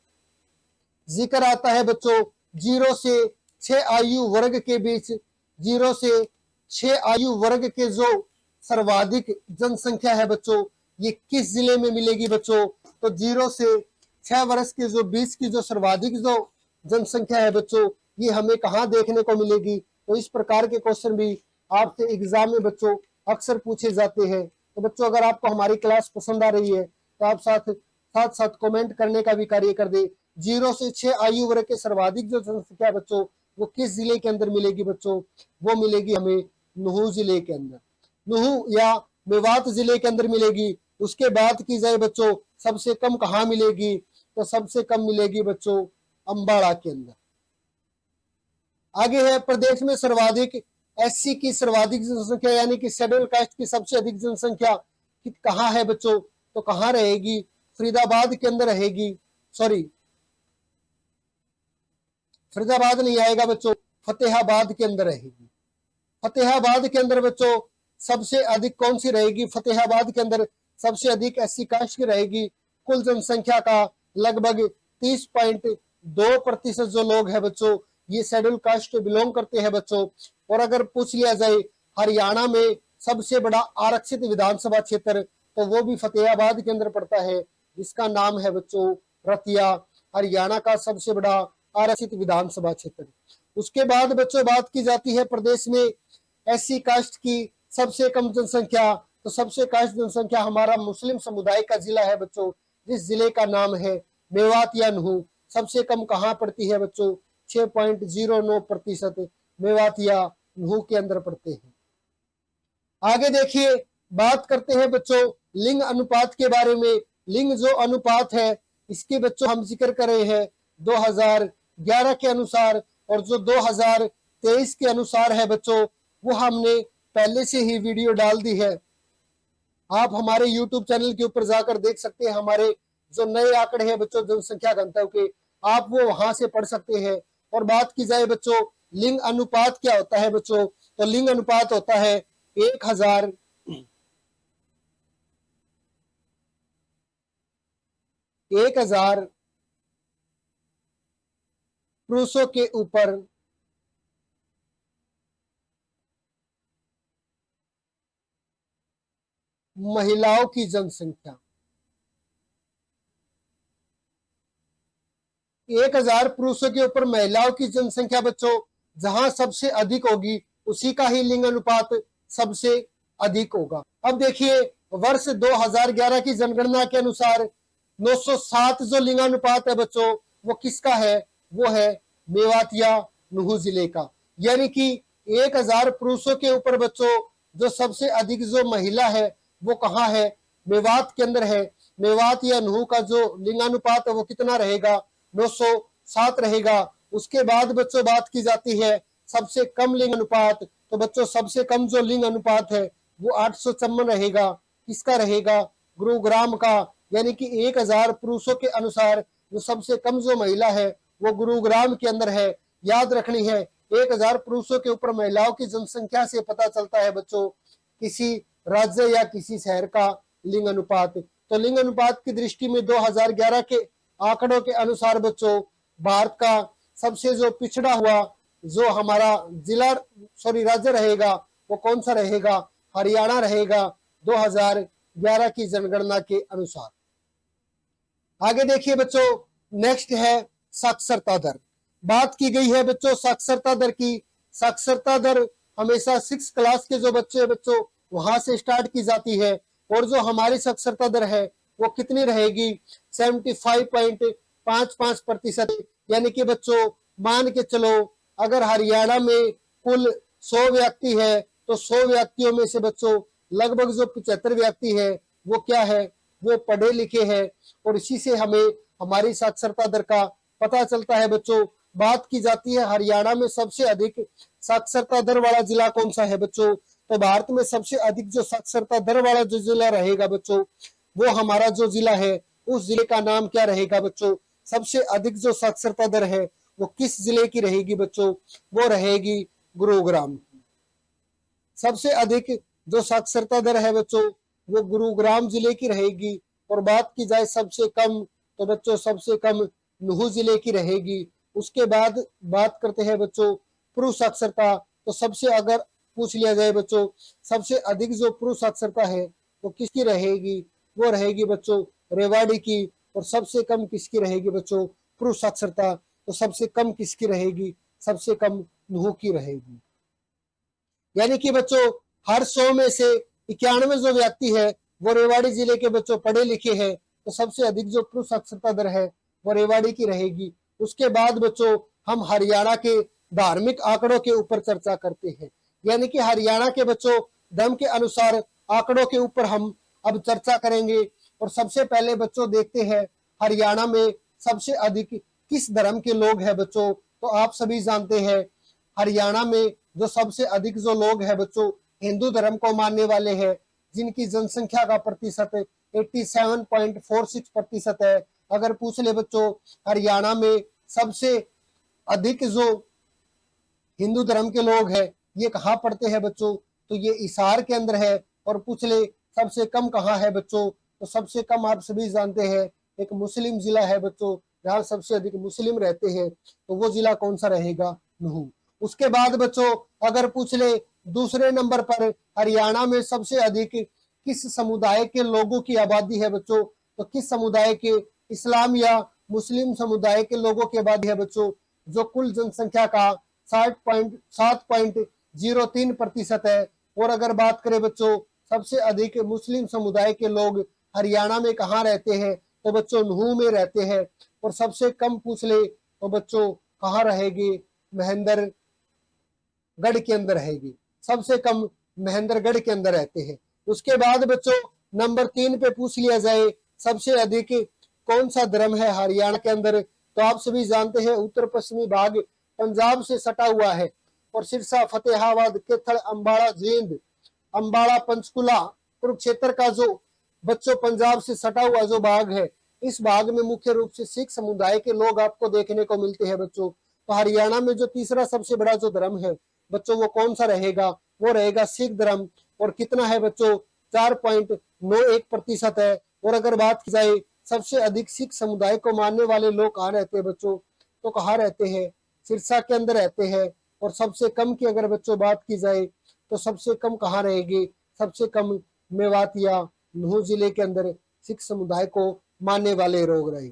जिक्र आता है बच्चों 0 से 6 आयु वर्ग के बीच, 0 से 6 आयु वर्ग के जो सर्वाधिक जनसंख्या है बच्चों ये किस जिले में मिलेगी बच्चों, तो 0 से 6 वर्ष के जो बीच की जो सर्वाधिक जो जनसंख्या है बच्चों ये हमें कहाँ देखने को मिलेगी। तो इस प्रकार के क्वेश्चन भी आपसे एग्जाम में बच्चों अक्सर पूछे जाते हैं। तो बच्चों अगर आपको हमारी क्लास पसंद आ रही है तो आप साथ साथ कमेंट करने का भी कार्य कर दे। 0 से 6 आयु वर्ग के सर्वाधिक जो जनसंख्या बच्चों वो किस जिले के अंदर मिलेगी बच्चों, वो मिलेगी हमें नुहू जिले के अंदर, नुहू या मेवात जिले के अंदर मिलेगी। उसके बाद की जाए बच्चों सबसे कम कहाँ मिलेगी, तो सबसे कम मिलेगी बच्चों अंबाला के अंदर। आगे है प्रदेश में सर्वाधिक एससी की सर्वाधिक जनसंख्या यानी कि शेड्यूल कास्ट की सबसे अधिक जनसंख्या कहाँ है बच्चों, तो कहाँ रहेगी, फरीदाबाद के अंदर रहेगी, सॉरी फरीदाबाद नहीं आएगा बच्चों, फतेहाबाद के अंदर रहेगी। फतेहाबाद के अंदर बच्चों सबसे अधिक कौन सी रहेगी, फतेहाबाद के अंदर सबसे अधिक एससी कास्ट की रहेगी। कुल जनसंख्या का लगभग 30.2% जो लोग हैं बच्चों ये शेड्यूल कास्ट से बिलोंग करते हैं बच्चों। और अगर पूछ लिया जाए हरियाणा में सबसे बड़ा आरक्षित विधानसभा क्षेत्र, तो वो भी फतेहाबाद के अंदर पड़ता है, जिसका नाम है बच्चों रतिया, हरियाणा का सबसे बड़ा आरक्षित विधानसभा क्षेत्र। उसके बाद बच्चों बात की जाती है प्रदेश में एससी कास्ट की सबसे कम जनसंख्या, तो सबसे कास्ट जनसंख्या हमारा मुस्लिम समुदाय का जिला है बच्चों, जिस जिले का नाम है मेवात या नुहू। सबसे कम कहाँ पड़ती है बच्चों, 6.09% मेवात या नुहू के अंदर पड़ते हैं। आगे देखिए बात करते हैं बच्चों लिंग अनुपात के बारे में। लिंग जो अनुपात है इसके बच्चों हम जिक्र कर रहे हैं 2011 के अनुसार, और जो 2023 के अनुसार है बच्चों वो हमने पहले से ही वीडियो डाल दी है। आप हमारे YouTube चैनल के ऊपर जाकर देख सकते हैं हमारे जो नए आंकड़े हैं बच्चों जनसंख्या घनत्व के, आप वो वहां से पढ़ सकते हैं। और बात की जाए बच्चों लिंग अनुपात क्या होता है बच्चों, तो लिंग अनुपात होता है 1000 पुरुषों के ऊपर महिलाओं की जनसंख्या। 1000 पुरुषों के ऊपर महिलाओं की जनसंख्या बच्चों जहां सबसे अधिक होगी उसी का ही लिंग अनुपात सबसे अधिक होगा। अब देखिए वर्ष 2011 की जनगणना के अनुसार 907 जो लिंगानुपात है बच्चों वो किसका है, वो है मेवातिया नुहू जिले का। यानी कि 1000 पुरुषों के ऊपर बच्चों जो सबसे अधिक जो महिला है वो कहाँ है, मेवात के अंदर है। मेवात या नुहू का जो लिंगानुपात है वो कितना रहेगा, 907 रहेगा। उसके बाद बच्चों बात की जाती है सबसे कम लिंग अनुपात, तो बच्चों सबसे कम जो लिंग अनुपात है वो 854 रहेगा। किसका रहेगा, गुरुग्राम का। यानी कि 1000 पुरुषों के अनुसार जो सबसे कम जो महिला है वो गुरुग्राम के अंदर है। याद रखनी है 1000 पुरुषों के ऊपर महिलाओं की जनसंख्या से पता चलता है बच्चों किसी राज्य या किसी शहर का लिंग अनुपात। तो लिंग अनुपात की दृष्टि में 2011 के आंकड़ों के अनुसार बच्चों भारत का सबसे जो पिछड़ा हुआ जो हमारा राज्य रहेगा वो कौन सा रहेगा? हरियाणा रहेगा 2011 की जनगणना के अनुसार। आगे देखिए बच्चों, नेक्स्ट है साक्षरता दर। बात की गई है बच्चों साक्षरता दर की। साक्षरता दर हमेशा 6 क्लास के जो बच्चे हैं बच्चों वहां से स्टार्ट की जाती है, और जो हमारी साक्षरता दर है वो कितनी रहेगी? 75.55%। यानी कि बच्चों मान के चलो, अगर हरियाणा में कुल 100 व्यक्ति है तो 100 व्यक्तियों में से बच्चों लगभग जो 75 व्यक्ति है वो क्या है? वो पढ़े लिखे हैं, और इसी से हमें हमारी साक्षरता दर का पता चलता है बच्चों। बात की जाती है हरियाणा में सबसे अधिक साक्षरता दर वाला जिला कौन सा है बच्चों? तो भारत में सबसे अधिक जो साक्षरता दर वाला जो जिला रहेगा बच्चों वो हमारा जो जिला है उस जिले का नाम क्या रहेगा बच्चों? सबसे अधिक जो साक्षरता दर है वो किस जिले की रहेगी बच्चों? वो रहेगी गुरुग्राम। सबसे अधिक जो साक्षरता दर है बच्चों वो गुरुग्राम जिले की रहेगी। और बात की जाए सबसे कम, तो बच्चों सबसे कम नुहू जिले की रहेगी। उसके बाद बात करते हैं बच्चों पुरुष साक्षरता। तो सबसे अगर पूछ लिया जाए बच्चों सबसे अधिक जो पुरुष साक्षरता है वो किसकी रहेगी? वो रहेगी बच्चों रेवाड़ी की। और सबसे कम किसकी रहेगी बच्चों पुरुष साक्षरता? तो सबसे कम किसकी रहेगी? सबसे कम नुहू की रहेगी। यानी कि बच्चों हर 100 में से 91 जो व्यक्ति है वो रेवाड़ी जिले के बच्चों पढ़े लिखे हैं, तो सबसे अधिक जो पुरुष साक्षरता दर है वो रेवाड़ी की रहेगी। उसके बाद बच्चों हम हरियाणा के धार्मिक आंकड़ों के ऊपर चर्चा करते हैं। यानी कि हरियाणा के बच्चों धर्म के अनुसार आंकड़ों के ऊपर हम अब चर्चा करेंगे। और सबसे पहले बच्चों देखते हैं हरियाणा में सबसे अधिक किस धर्म के लोग हैं बच्चों? तो आप सभी जानते हैं हरियाणा में जो सबसे अधिक जो लोग हैं बच्चों हिंदू धर्म को मानने वाले हैं, जिनकी जनसंख्या का प्रतिशत 87.46% है। अगर पूछ ले बच्चों हरियाणा में सबसे अधिक जो हिंदू धर्म के लोग हैं ये कहाँ पड़ते हैं बच्चों? तो ये हिसार के अंदर है। और पूछ ले सबसे कम कहाँ है बच्चों? तो सबसे कम आप सभी जानते हैं एक मुस्लिम जिला है बच्चों, जहाँ सबसे अधिक मुस्लिम रहते हैं, तो वो जिला कौन सा रहेगा? नुहू। उसके बाद बच्चों अगर पूछ ले दूसरे नंबर पर हरियाणा में सबसे अधिक किस समुदाय के लोगों की आबादी है बच्चों? तो किस समुदाय के? इस्लाम या मुस्लिम समुदाय के लोगों की आबादी है बच्चों, जो कुल जनसंख्या का 7.03% है। और अगर बात करें बच्चों सबसे अधिक मुस्लिम समुदाय के लोग हरियाणा में कहाँ रहते हैं? तो बच्चों नुहू में रहते हैं। और सबसे कम पूछ ले तो बच्चों कहाँ रहेगी? महेंद्रगढ़ के अंदर रहेगी। सबसे कम महेंद्रगढ़ के अंदर रहते हैं। उसके बाद बच्चों नंबर 3 पे पूछ लिया जाए सबसे अधिक कौन सा धर्म है हरियाणा के अंदर? तो आप सभी जानते हैं उत्तर पश्चिमी भाग पंजाब से सटा हुआ है, और सिरसा, फतेहाबाद, कैथल, अम्बाड़ा, जींद, अम्बाड़ा, पंचकुला, कुरुक्षेत्र का जो बच्चों पंजाब से सटा हुआ जो भाग है, इस भाग में मुख्य रूप से सिख समुदाय के लोग आपको देखने को मिलते हैं बच्चों। तो हरियाणा में जो तीसरा सबसे बड़ा जो धर्म है बच्चों वो कौन सा रहेगा? वो रहेगा सिख धर्म। और कितना है बच्चों? 4.91% है। और अगर बात की जाए सबसे अधिक सिख समुदाय को मानने वाले लोग कहाँ रहते हैं बच्चों? तो कहाँ रहते हैं? सिरसा के अंदर रहते हैं। और सबसे कम की अगर बच्चों बात की जाए तो सबसे कम कहाँ रहेगी? सबसे कम मेवात या नुहू जिले के अंदर सिख समुदाय को मानने वाले लोग रहे।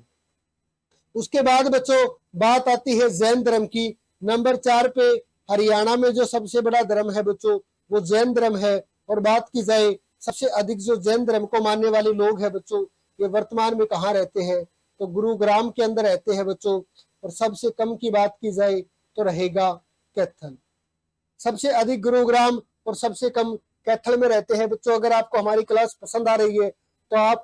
उसके बाद बच्चों बात आती है जैन धर्म की। नंबर 4 पे हरियाणा में जो सबसे बड़ा धर्म है बच्चों वो जैन धर्म है। और बात की जाए सबसे अधिक जो जैन धर्म को मानने वाले लोग हैं बच्चों ये वर्तमान में कहाँ रहते हैं? तो गुरुग्राम के अंदर रहते हैं बच्चों। और सबसे कम की बात की जाए तो रहेगा कैथल। सबसे अधिक गुरुग्राम और सबसे कम कैथल में रहते हैं बच्चों। अगर आपको हमारी क्लास पसंद आ रही है तो आप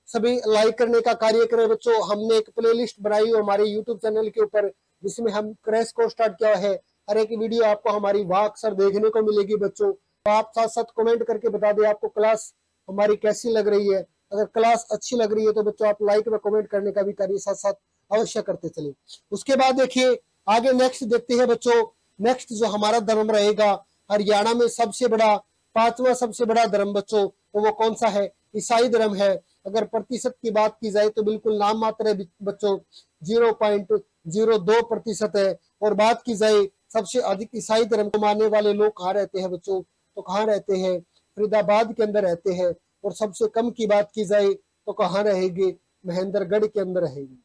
सभी लाइक करने का कार्य करें बच्चों। हमने एक प्लेलिस्ट बनाई है हमारे यूट्यूब चैनल के ऊपर, जिसमें हम क्रैश कोर्स स्टार्ट किया है। हर एक वीडियो आपको हमारी वहां अक्सर देखने को मिलेगी बच्चों। तो आप साथ साथ कमेंट करके बता दें आपको क्लास हमारी कैसी लग रही है। अगर क्लास अच्छी लग रही है तो बच्चों आप लाइक व कमेंट करने का भी कार्य साथ साथ अवश्य करते चले। उसके बाद देखिए आगे नेक्स्ट देखते हैं बच्चों। नेक्स्ट जो हमारा धर्म रहेगा हरियाणा में सबसे बड़ा 5वां सबसे बड़ा धर्म बच्चों तो वो कौन सा है? ईसाई धर्म है। अगर प्रतिशत की बात की जाए तो बिल्कुल नाम मात्र है बच्चों, 0.02% है। और बात की जाए सबसे अधिक ईसाई धर्म को मानने वाले लोग कहाँ रहते हैं बच्चों? तो कहाँ रहते हैं? फरीदाबाद के अंदर रहते हैं। और सबसे कम की बात की जाए तो कहाँ रहेंगे? महेंद्रगढ़ के अंदर रहेंगे,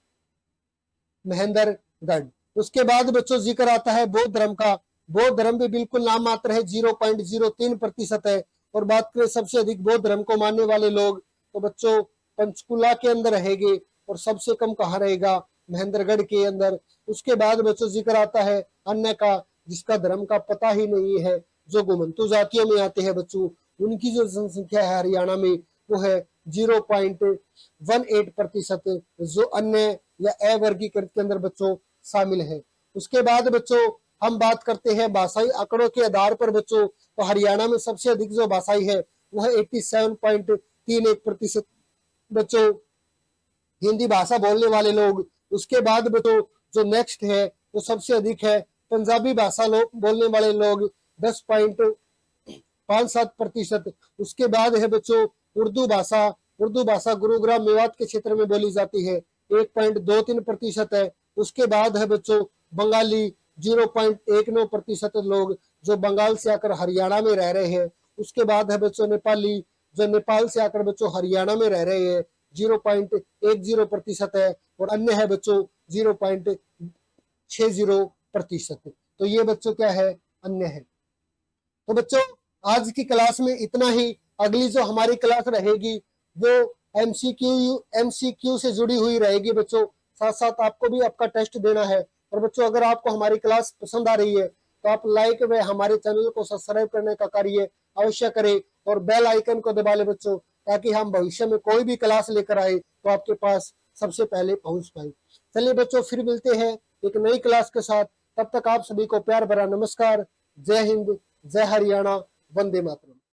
महेंद्रगढ़। उसके बाद बच्चों जिक्र आता है बौद्ध धर्म का। बौद्ध धर्म भी बिल्कुल नाम मात्र है, 0.03% है। और बात करें सबसे अधिक बौद्ध धर्म को मानने वाले लोग, तो बच्चों पंचकुला के अंदर रहेंगे। और सबसे कम कहाँ रहेगा? महेंद्रगढ़ के अंदर। उसके बाद बच्चों जिक्र आता है अन्य का, जिसका धर्म का पता ही नहीं है, जो घुमंतु जातियों में आते हैं बच्चों। उनकी जो जनसंख्या है हरियाणा में वो है 0.18%, जो अन्य या अवर्गीकृत के अंदर बच्चों शामिल है। उसके बाद बच्चों हम बात करते हैं भाषाई आंकड़ों के आधार पर बच्चों, तो हरियाणा में सबसे अधिक जो भाषाई है वो है 87.31% बच्चों हिंदी भाषा बोलने वाले लोग। उसके बाद बच्चों जो नेक्स्ट है वो सबसे अधिक है पंजाबी भाषा लोग बोलने वाले लोग, 10.57%। उसके बाद है बच्चों उर्दू भाषा। उर्दू भाषा गुरुग्राम मेवात के क्षेत्र में बोली जाती है, 1.23% है। उसके बाद है बच्चों बंगाली, 0.19% लोग जो बंगाल से आकर हरियाणा में रह रहे हैं। उसके बाद है बच्चों नेपाली, जो नेपाल से आकर बच्चों हरियाणा में रह रहे हैं, 0.10% है। और अन्य है बच्चों 0.60%। तो ये बच्चों क्या है? अन्य है। तो बच्चों आज की क्लास में इतना ही। अगली जो हमारी क्लास रहेगी वो एमसीक्यू से जुड़ी हुई रहेगी बच्चों। साथ साथ आपको भी आपका टेस्ट देना है। और बच्चों अगर आपको हमारी क्लास पसंद आ रही है तो आप लाइक व हमारे चैनल को सब्सक्राइब करने का कार्य अवश्य करें और बेल आइकन को दबा ले बच्चों, ताकि हम भविष्य में कोई भी क्लास लेकर आए तो आपके पास सबसे पहले पहुंच पाए। चलिए बच्चों फिर मिलते हैं एक नई क्लास के साथ। तब तक आप सभी को प्यार भरा नमस्कार। जय हिंद, जय हरियाणा, वंदे मातरम।